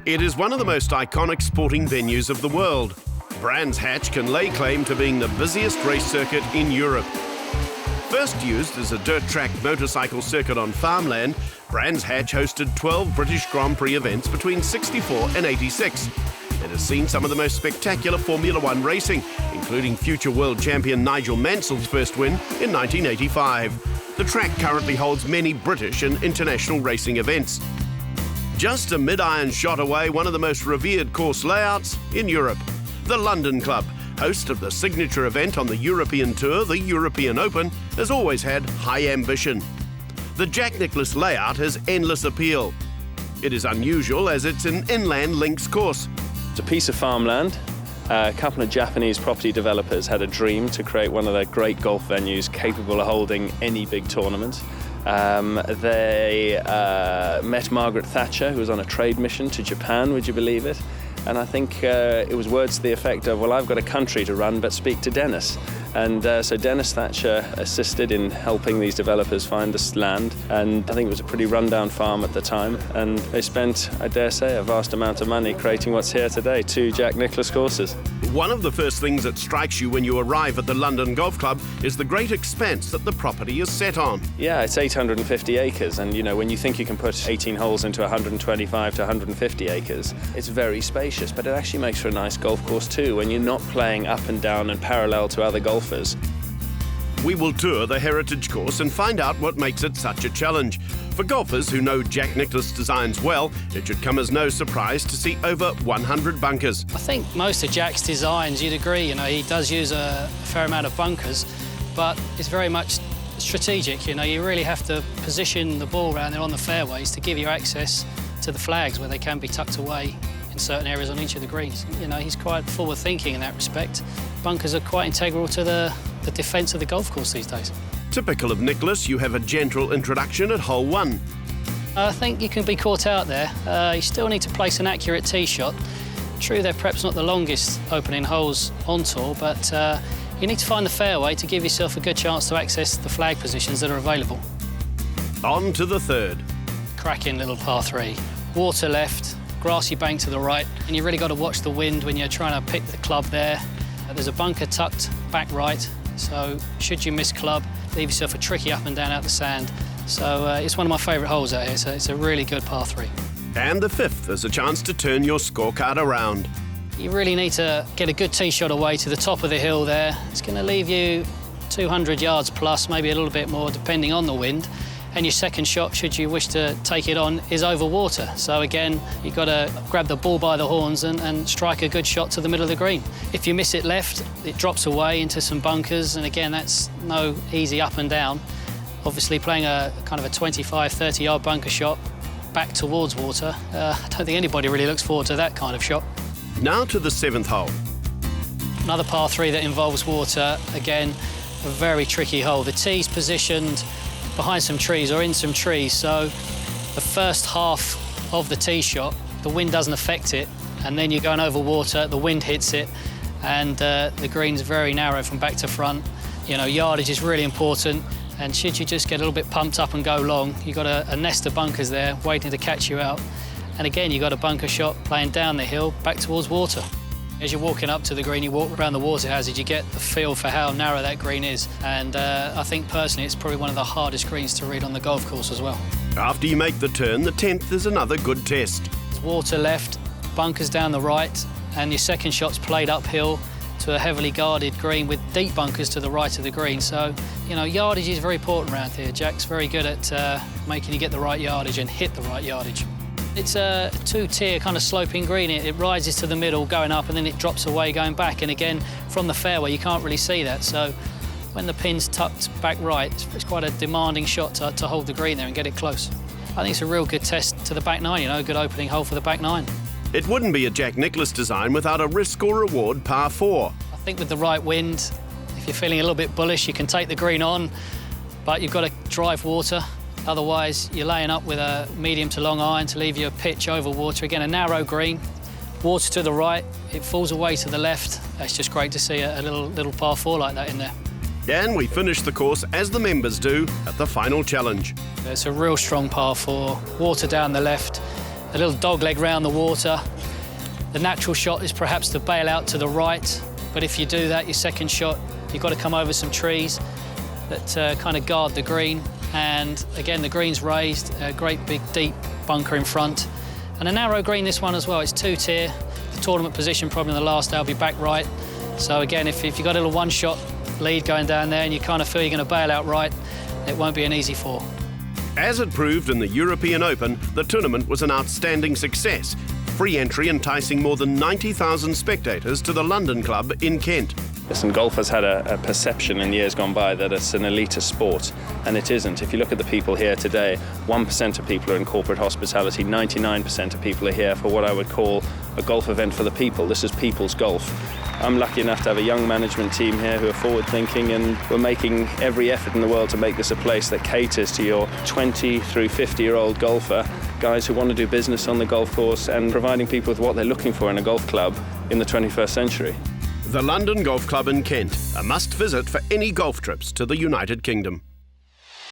It is one of the most iconic sporting venues of the world. Brands Hatch can lay claim to being the busiest race circuit in Europe. First used as a dirt track motorcycle circuit on farmland, Brands Hatch hosted 12 British Grand Prix events between 64 and 86. It has seen some of the most spectacular Formula One racing, including future world champion Nigel Mansell's first win in 1985. The track currently holds many British and international racing events. Just a mid-iron shot away, one of the most revered course layouts in Europe. The London Club, host of the signature event on the European Tour, the European Open, has always had high ambition. The Jack Nicklaus layout has endless appeal. It is unusual as it's an inland links course. It's a piece of farmland. A couple of Japanese property developers had a dream to create one of their great golf venues capable of holding any big tournament. They met Margaret Thatcher, who was on a trade mission to Japan, would you believe it? And I think it was words to the effect of, well, I've got a country to run, but speak to Dennis. And so Dennis Thatcher assisted in helping these developers find this land. And I think it was a pretty rundown farm at the time. And they spent, I dare say, a vast amount of money creating what's here today, 2 Jack Nicklaus courses. One of the first things that strikes you when you arrive at the London Golf Club is the great expanse that the property is set on. Yeah, it's 850 acres. And, you know, when you think you can put 18 holes into 125 to 150 acres, it's very spacious. But it actually makes for a nice golf course too, when you're not playing up and down and parallel to other golfers. We will tour the heritage course and find out what makes it such a challenge. For golfers who know Jack Nicklaus designs well, it should come as no surprise to see over 100 bunkers. I think most of Jack's designs, you'd agree, you know, he does use a fair amount of bunkers, but it's very much strategic. You know, you really have to position the ball around there on the fairways to give you access to the flags where they can be tucked away in certain areas on each of the greens. You know, he's quite forward-thinking in that respect. Bunkers are quite integral to the defence of the golf course these days. Typical of Nicklaus, you have a gentle introduction at hole 1. I think you can be caught out there. You still need to place an accurate tee shot. True, they're perhaps not the longest opening holes on tour, but you need to find the fairway to give yourself a good chance to access the flag positions that are available. On to the third. Cracking little par 3. Water left, grassy bank to the right, and you've really got to watch the wind when you're trying to pick the club there. There's a bunker tucked back right, so should you miss club, leave yourself a tricky up and down out the sand. So it's one of my favourite holes out here, so it's a really good par 3. And the fifth is a chance to turn your scorecard around. You really need to get a good tee shot away to the top of the hill there. It's going to leave you 200 yards plus, maybe a little bit more, depending on the wind. And your second shot, should you wish to take it on, is over water. So again, you've got to grab the ball by the horns and strike a good shot to the middle of the green. If you miss it left, it drops away into some bunkers, and again, that's no easy up and down. Obviously, playing a kind of a 25, 30-yard bunker shot back towards water, I don't think anybody really looks forward to that kind of shot. Now to the 7th hole. Another par 3 that involves water. Again, a very tricky hole. The tee's positioned behind some trees or in some trees, so the first half of the tee shot, the wind doesn't affect it, and then you're going over water, the wind hits it, and the green's very narrow from back to front. You know, yardage is really important, and should you just get a little bit pumped up and go long, you've got a nest of bunkers there waiting to catch you out. And again, you've got a bunker shot playing down the hill, back towards water. As you're walking up to the green, you walk around the water hazard, you get the feel for how narrow that green is. And I think personally, it's probably one of the hardest greens to read on the golf course as well. After you make the turn, the 10th is another good test. Water left, bunkers down the right, and your second shot's played uphill to a heavily guarded green with deep bunkers to the right of the green. So, you know, yardage is very important around here. Jack's very good at making you get the right yardage and hit the right yardage. It's a 2-tier kind of sloping green. It rises to the middle going up, and then it drops away going back. And again, from the fairway, you can't really see that. So when the pin's tucked back right, it's quite a demanding shot to hold the green there and get it close. I think it's a real good test to the back 9, you know, a good opening hole for the back 9. It wouldn't be a Jack Nicklaus design without a risk or reward par 4. I think with the right wind, if you're feeling a little bit bullish, you can take the green on, but you've got to drive water. Otherwise, you're laying up with a medium to long iron to leave you a pitch over water. Again, a narrow green, water to the right, it falls away to the left. It's just great to see a little par 4 like that in there. And we finish the course, as the members do, at the final challenge. It's a real strong par 4, water down the left, a little dogleg round the water. The natural shot is perhaps to bail out to the right, but if you do that, your second shot, you've got to come over some trees that kind of guard the green. And again, the green's raised, a great big deep bunker in front. And a narrow green, this one as well. It's 2-tier. The tournament position probably in the last day will be back right. So again, if you've got a little one-shot lead going down there and you kind of feel you're going to bail out right, it won't be an easy four. As it proved in the European Open, the tournament was an outstanding success. Free entry enticing more than 90,000 spectators to the London Club in Kent. Listen, golf has had a perception in years gone by that it's an elitist sport, and it isn't. If you look at the people here today, 1% of people are in corporate hospitality, 99% of people are here for what I would call a golf event for the people. This is people's golf. I'm lucky enough to have a young management team here who are forward-thinking, and we're making every effort in the world to make this a place that caters to your 20 through 50-year-old golfer, guys who want to do business on the golf course, and providing people with what they're looking for in a golf club in the 21st century. The London Golf Club in Kent, a must-visit for any golf trips to the United Kingdom.